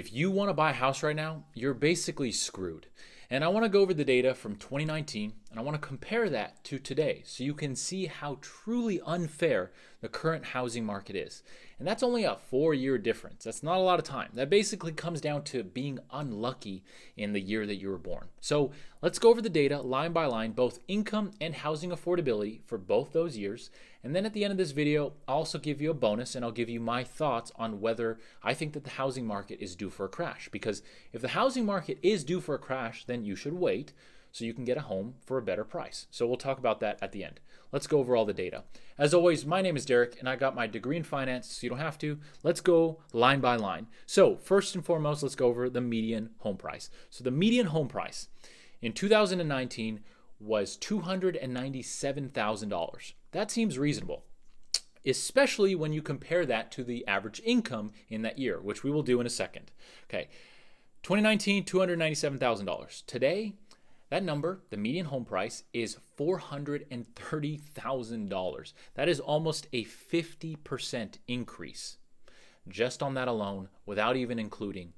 If you want to buy a house right now, you're basically screwed. And I want to go over the data from 2019 and I want to compare that to today so you can see how truly unfair the current housing market is. And that's only a 4-year difference. That's not a lot of time. That basically comes down to being unlucky in the year that you were born. So let's go over the data line by line, both income and housing affordability for both those years. And then at the end of this video, I'll also give you a bonus and I'll give you my thoughts on whether I think that the housing market is due for a crash. Because if the housing market is due for a crash, then you should wait so you can get a home for a better price. So we'll talk about that at the end. Let's go over all the data. As always, my name is Derek and I got my degree in finance, so you don't have to. Let's go line by line. So first and foremost, let's go over the median home price. So the median home price in 2019 was $297,000. That seems reasonable, especially when you compare that to the average income in that year, which we will do in a second. Okay, 2019, $297,000. Today, that number, the median home price, is $430,000. That is almost a 50% increase just on that alone without even including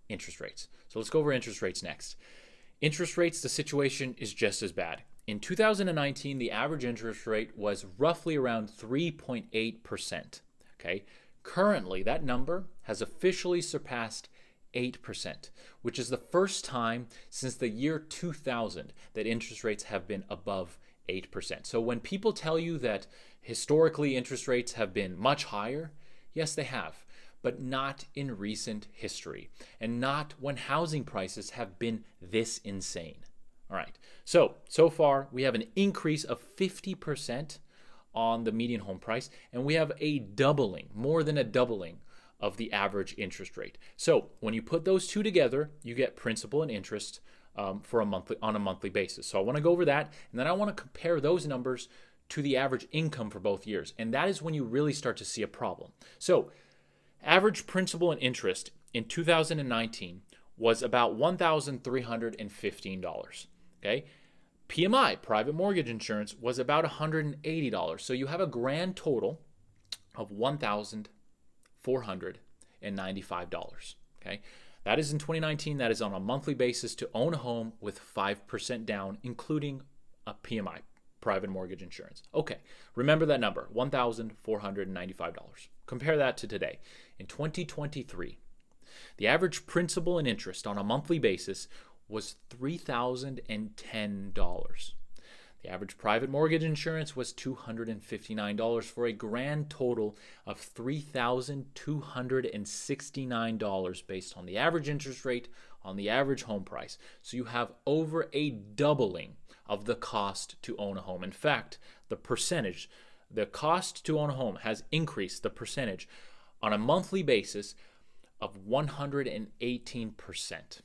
interest rates. So let's go over interest rates next. Interest rates, the situation is just as bad. In 2019, the average interest rate was roughly around 3.8%. Okay? Currently, that number has officially surpassed 8%, which is the first time since the year 2000 that interest rates have been above 8%. So when people tell you that historically interest rates have been much higher, yes, they have, but not in recent history and not when housing prices have been this insane. All right, so far we have an increase of 50% on the median home price, and we have a doubling, more than a doubling of the average interest rate. So when you put those two together, you get principal and interest on a monthly basis. So I want to go over that, and then I want to compare those numbers to the average income for both years, and that is when you really start to see a problem. So average principal and interest in 2019 was about $1,315. Okay, PMI, private mortgage insurance, was about $180. So you have a grand total of $1,495. Okay, that is in 2019. That is on a monthly basis to own a home with 5% down, including a PMI, private mortgage insurance. Okay, remember that number, $1,495. Compare that to today. In 2023, the average principal and interest on a monthly basis was $3,010. The average private mortgage insurance was $259 for a grand total of $3,269 based on the average interest rate on the average home price. So you have over a doubling of the cost to own a home. In fact, the cost to own a home has increased the percentage on a monthly basis of 118%.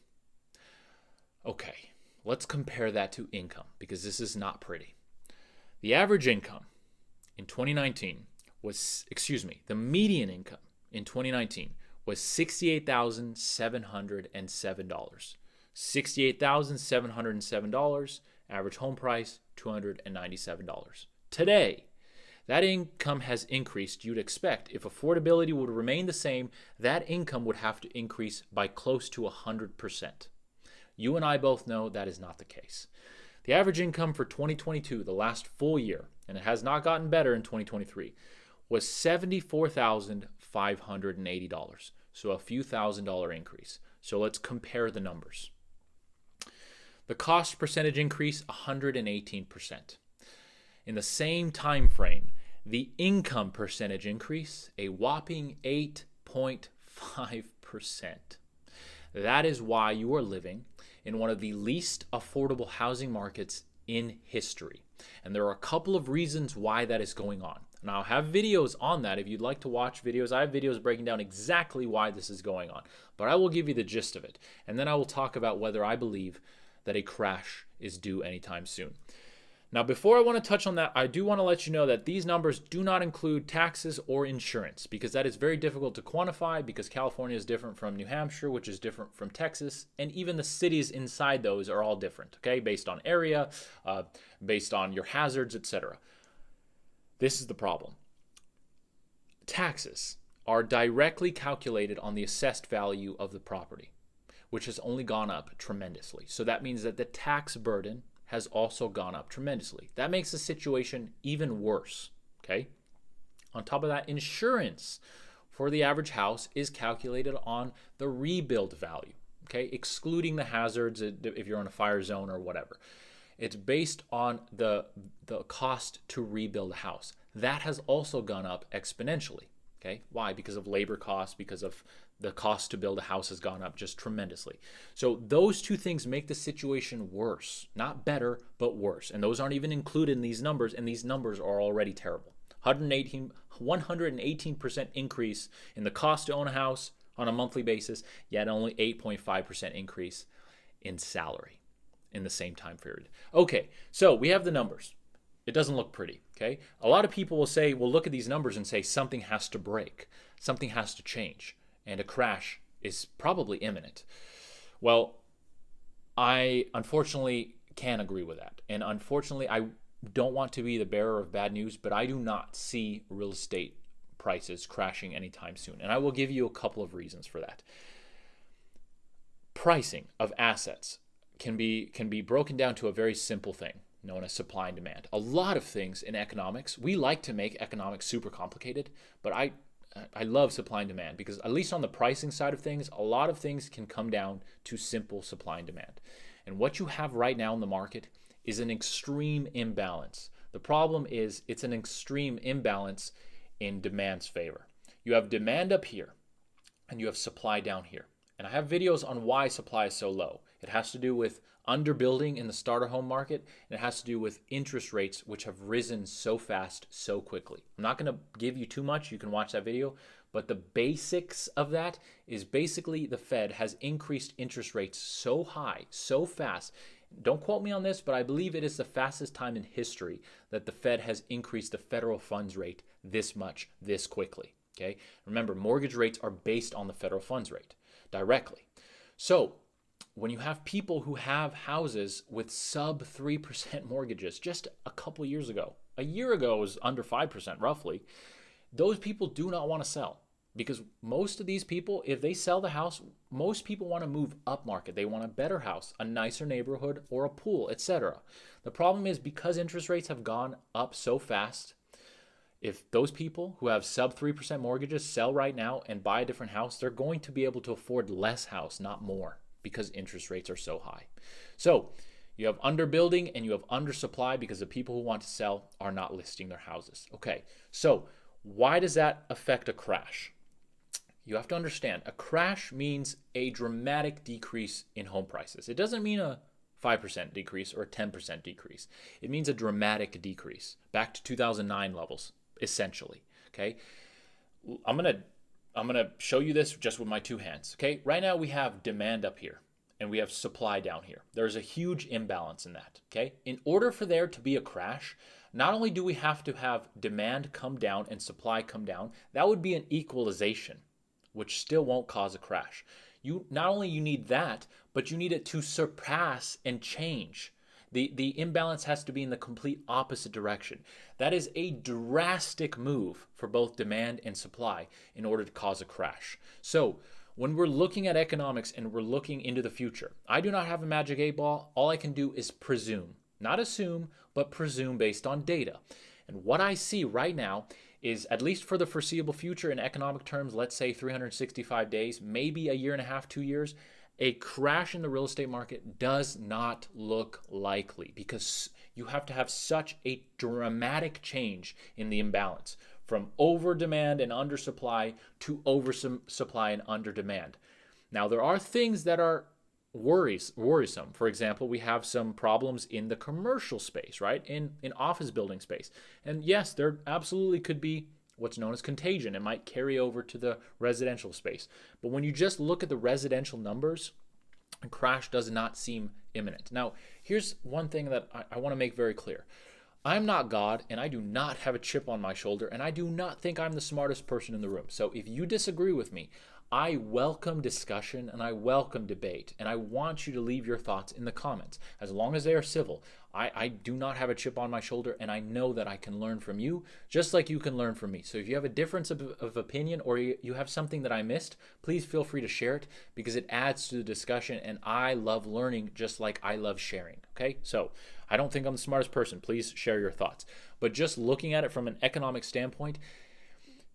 Okay, let's compare that to income because this is not pretty. The average income in 2019 was, the median income in 2019 was $68,707. $68,707, average home price $297. Today, that income has increased. You'd expect if affordability would remain the same, that income would have to increase by close to 100%. You and I both know that is not the case. The average income for 2022, the last full year, and it has not gotten better in 2023, was $74,580. So a few $1,000 increase. So let's compare the numbers. The cost percentage increase, 118%. In the same time frame, the income percentage increase, a whopping 8.5%. That is why you are living in one of the least affordable housing markets in history. And there are a couple of reasons why that is going on. And I'll have videos on that if you'd like to watch videos. I have videos breaking down exactly why this is going on. But I will give you the gist of it. And then I will talk about whether I believe that a crash is due anytime soon. Now, before I want to touch on that, I do want to let you know that these numbers do not include taxes or insurance because that is very difficult to quantify because California is different from New Hampshire, which is different from Texas, and even the cities inside those are all different, okay, based on area, based on your hazards, etc. This is the problem. Taxes. are directly calculated on the assessed value of the property, which has only gone up tremendously. So that means that the tax burden has also gone up tremendously. That makes the situation even worse, okay? On top of that, insurance for the average house is calculated on the rebuild value, okay? Excluding the hazards if you're in a fire zone or whatever. It's based on the cost to rebuild a house. That has also gone up exponentially, okay? Why? Because of labor costs, because of the cost to build a house has gone up just tremendously. So those two things make the situation worse. Not better, but worse. And those aren't even included in these numbers, and these numbers are already terrible. 118% increase in the cost to own a house on a monthly basis, yet only 8.5% increase in salary in the same time period. Okay, so we have the numbers. It doesn't look pretty, okay? A lot of people will say, well, look at these numbers and say something has to break, something has to change, and a crash is probably imminent. Well, I unfortunately can't agree with that. And unfortunately, I don't want to be the bearer of bad news, but I do not see real estate prices crashing anytime soon. And I will give you a couple of reasons for that. Pricing of assets can be broken down to a very simple thing known as supply and demand. A lot of things in economics, we like to make economics super complicated, but I love supply and demand because at least on the pricing side of things, a lot of things can come down to simple supply and demand. And what you have right now in the market is an extreme imbalance. The problem is it's an extreme imbalance in demand's favor. You have demand up here and you have supply down here. And I have videos on why supply is so low. It has to do with underbuilding in the starter home market, and it has to do with interest rates which have risen so fast, so quickly. I'm not going to give you too much. You can watch that video. But the basics of that is basically the Fed has increased interest rates so high, so fast. Don't quote me on this, but I believe it is the fastest time in history that the Fed has increased the federal funds rate this much, this quickly. Okay? Remember, mortgage rates are based on the federal funds rate directly. So when you have people who have houses with sub 3% mortgages just a couple years ago, a year ago it was under 5% roughly, those people do not want to sell. Because most of these people, if they sell the house, most people want to move up market. They want a better house, a nicer neighborhood, or a pool, etc. The problem is because interest rates have gone up so fast, if those people who have sub 3% mortgages sell right now and buy a different house, they're going to be able to afford less house, not more, because interest rates are so high. So you have underbuilding and you have undersupply because the people who want to sell are not listing their houses. Okay, so why does that affect a crash? You have to understand, a crash means a dramatic decrease in home prices. It doesn't mean a 5% decrease or a 10% decrease. It means a dramatic decrease, back to 2009 levels, essentially. Okay, I'm gonna show you this just with my two hands. Okay, right now we have demand up here and we have supply down here. There's a huge imbalance in that. Okay, in order for there to be a crash, not only do we have to have demand come down and supply come down, that would be an equalization, which still won't cause a crash. You not only you need that, but you need it to surpass and change. The imbalance has to be in the complete opposite direction. That is a drastic move for both demand and supply in order to cause a crash. So when we're looking at economics and we're looking into the future, I do not have a magic 8-ball. All I can do is presume. Not assume, but presume based on data. And what I see right now is, at least for the foreseeable future in economic terms, let's say 365 days, maybe a year and a half, 2 years, a crash in the real estate market does not look likely because you have to have such a dramatic change in the imbalance from over demand and undersupply to oversupply and under demand. Now, there are things that are worrisome. For example, we have some problems in the commercial space, right? In office building space. And yes, there absolutely could be what's known as contagion. It might carry over to the residential space. But when you just look at the residential numbers, a crash does not seem imminent. Now, here's one thing that I want to make very clear. I'm not God, and I do not have a chip on my shoulder, and I do not think I'm the smartest person in the room. So if you disagree with me, I welcome discussion and I welcome debate, and I want you to leave your thoughts in the comments as long as they are civil. I do not have a chip on my shoulder, and I know that I can learn from you just like you can learn from me. So if you have a difference of opinion, or you have something that I missed, please feel free to share it, because it adds to the discussion, and I love learning just like I love sharing. Okay, so I don't think I'm the smartest person. Please share your thoughts. But just looking at it from an economic standpoint,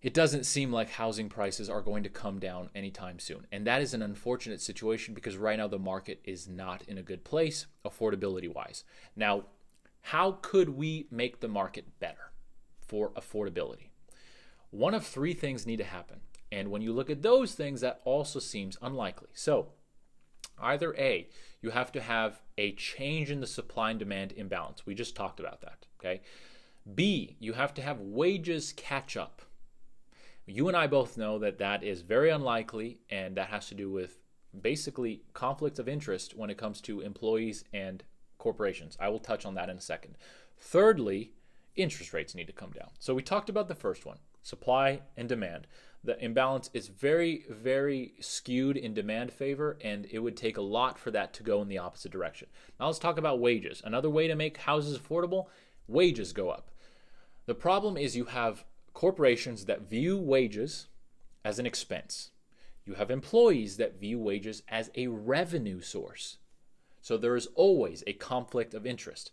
it doesn't seem like housing prices are going to come down anytime soon. And that is an unfortunate situation, because right now the market is not in a good place affordability wise. Now, how could we make the market better for affordability? One of three things need to happen. And when you look at those things, that also seems unlikely. So either A, you have to have a change in the supply and demand imbalance. We just talked about that. Okay. B, you have to have wages catch up. You and I both know that that is very unlikely, and that has to do with basically conflict of interest when it comes to employees and corporations. I will touch on that in a second. Thirdly, interest rates need to come down. So we talked about the first one, supply and demand. The imbalance is very, very skewed in demand favor, and it would take a lot for that to go in the opposite direction. Now let's talk about wages. Another way to make houses affordable, wages go up. The problem is you have corporations that view wages as an expense. You have employees that view wages as a revenue source. So there is always a conflict of interest.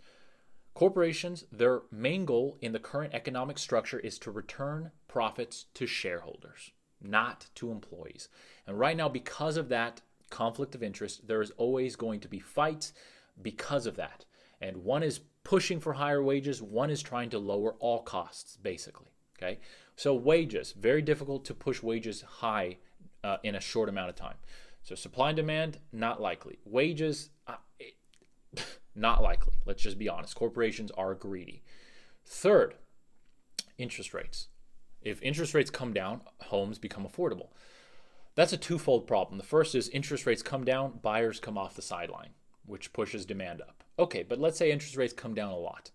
Corporations, their main goal in the current economic structure is to return profits to shareholders, not to employees. And right now, because of that conflict of interest, there is always going to be fights because of that. And one is pushing for higher wages, one is trying to lower all costs, basically. Okay, so wages, very difficult to push wages high in a short amount of time. So supply and demand, not likely. Wages, not likely. Let's just be honest. Corporations are greedy. Third, interest rates. If interest rates come down, homes become affordable. That's a twofold problem. The first is interest rates come down, buyers come off the sideline, which pushes demand up. Okay, but let's say interest rates come down a lot.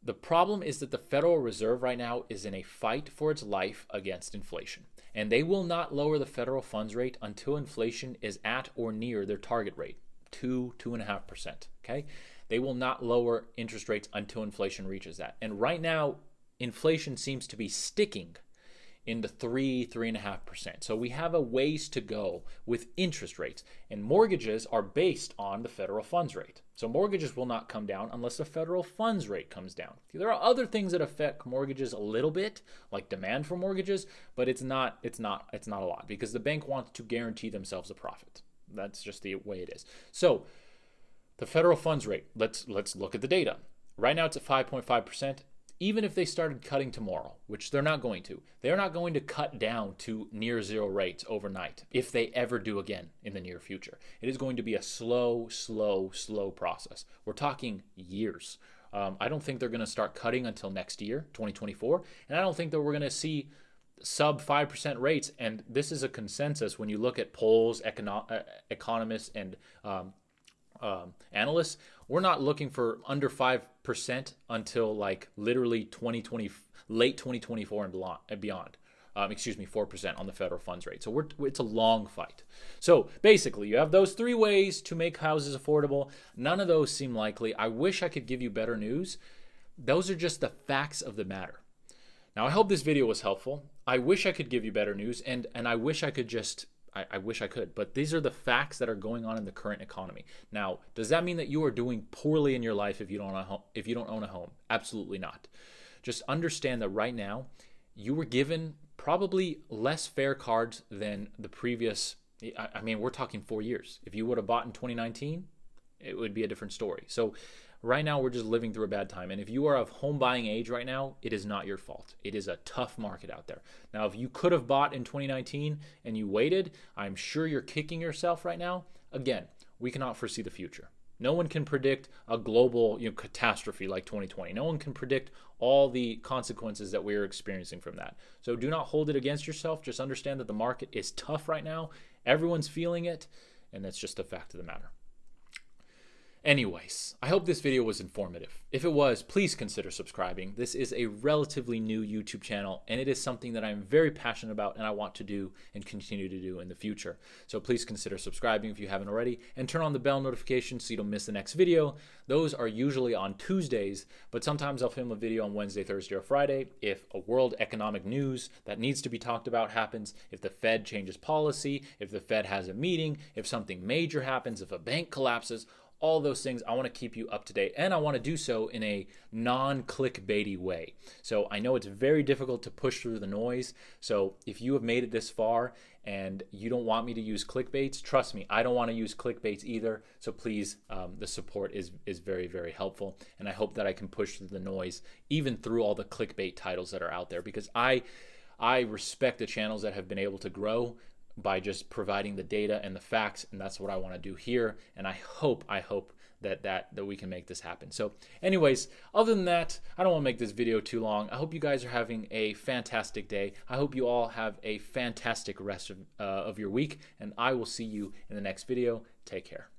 The problem is that the Federal Reserve right now is in a fight for its life against inflation. And they will not lower the federal funds rate until inflation is at or near their target rate, 2.5%. Okay? They will not lower interest rates until inflation reaches that. And right now, inflation seems to be sticking in the 3.5%. So we have a ways to go with interest rates. And mortgages are based on the federal funds rate. So mortgages will not come down unless the federal funds rate comes down. There are other things that affect mortgages a little bit, like demand for mortgages, but it's not a lot, because the bank wants to guarantee themselves a profit. That's just the way it is. So the federal funds rate, let's look at the data. Right now it's at 5.5%. Even if they started cutting tomorrow, which they're not going to, they're not going to cut down to near zero rates overnight if they ever do again in the near future. It is going to be a slow process. We're talking years. I don't think they're going to start cutting until next year, 2024. And I don't think that we're going to see sub 5% rates. And this is a consensus when you look at polls, economists, and analysts. We're not looking for under 5% until like literally 2020, late 2024 and beyond. 4% on the federal funds rate. So it's a long fight. So basically, you have those three ways to make houses affordable. None of those seem likely. I wish I could give you better news. Those are just the facts of the matter. Now, I hope this video was helpful. I wish I could give you better news, and I wish I could just I wish I could, but these are the facts that are going on in the current economy. Now, does that mean that you are doing poorly in your life if you don't own a home? Absolutely not. Just understand that right now, you were given probably less fair cards than the previous. I mean, we're talking 4 years. If you would have bought in 2019, it would be a different story. So right now, we're just living through a bad time. And if you are of home buying age right now, it is not your fault. It is a tough market out there. Now, if you could have bought in 2019 and you waited, I'm sure you're kicking yourself right now. Again, we cannot foresee the future. No one can predict a global catastrophe like 2020. No one can predict all the consequences that we're experiencing from that. So do not hold it against yourself. Just understand that the market is tough right now. Everyone's feeling it, and that's just a fact of the matter. Anyways, I hope this video was informative. If it was, please consider subscribing. This is a relatively new YouTube channel, and it is something that I'm very passionate about and I want to do and continue to do in the future. So please consider subscribing if you haven't already, and turn on the bell notification so you don't miss the next video. Those are usually on Tuesdays, but sometimes I'll film a video on Wednesday, Thursday, or Friday if a world economic news that needs to be talked about happens, if the Fed changes policy, if the Fed has a meeting, if something major happens, if a bank collapses. All those things, I want to keep you up to date, and I want to do so in a non-clickbaity way. So I know it's very difficult to push through the noise. So if you have made it this far and you don't want me to use clickbaits, trust me, I don't want to use clickbaits either. So please, the support is very, very helpful, and I hope that I can push through the noise, even through all the clickbait titles that are out there, because I respect the channels that have been able to grow by just providing the data and the facts, and that's what I want to do here. And I hope that we can make this happen. So anyways, other than that, I don't want to make this video too long. I hope you guys are having a fantastic day. I hope you all have a fantastic rest of your week, and I will see you in the next video. Take care.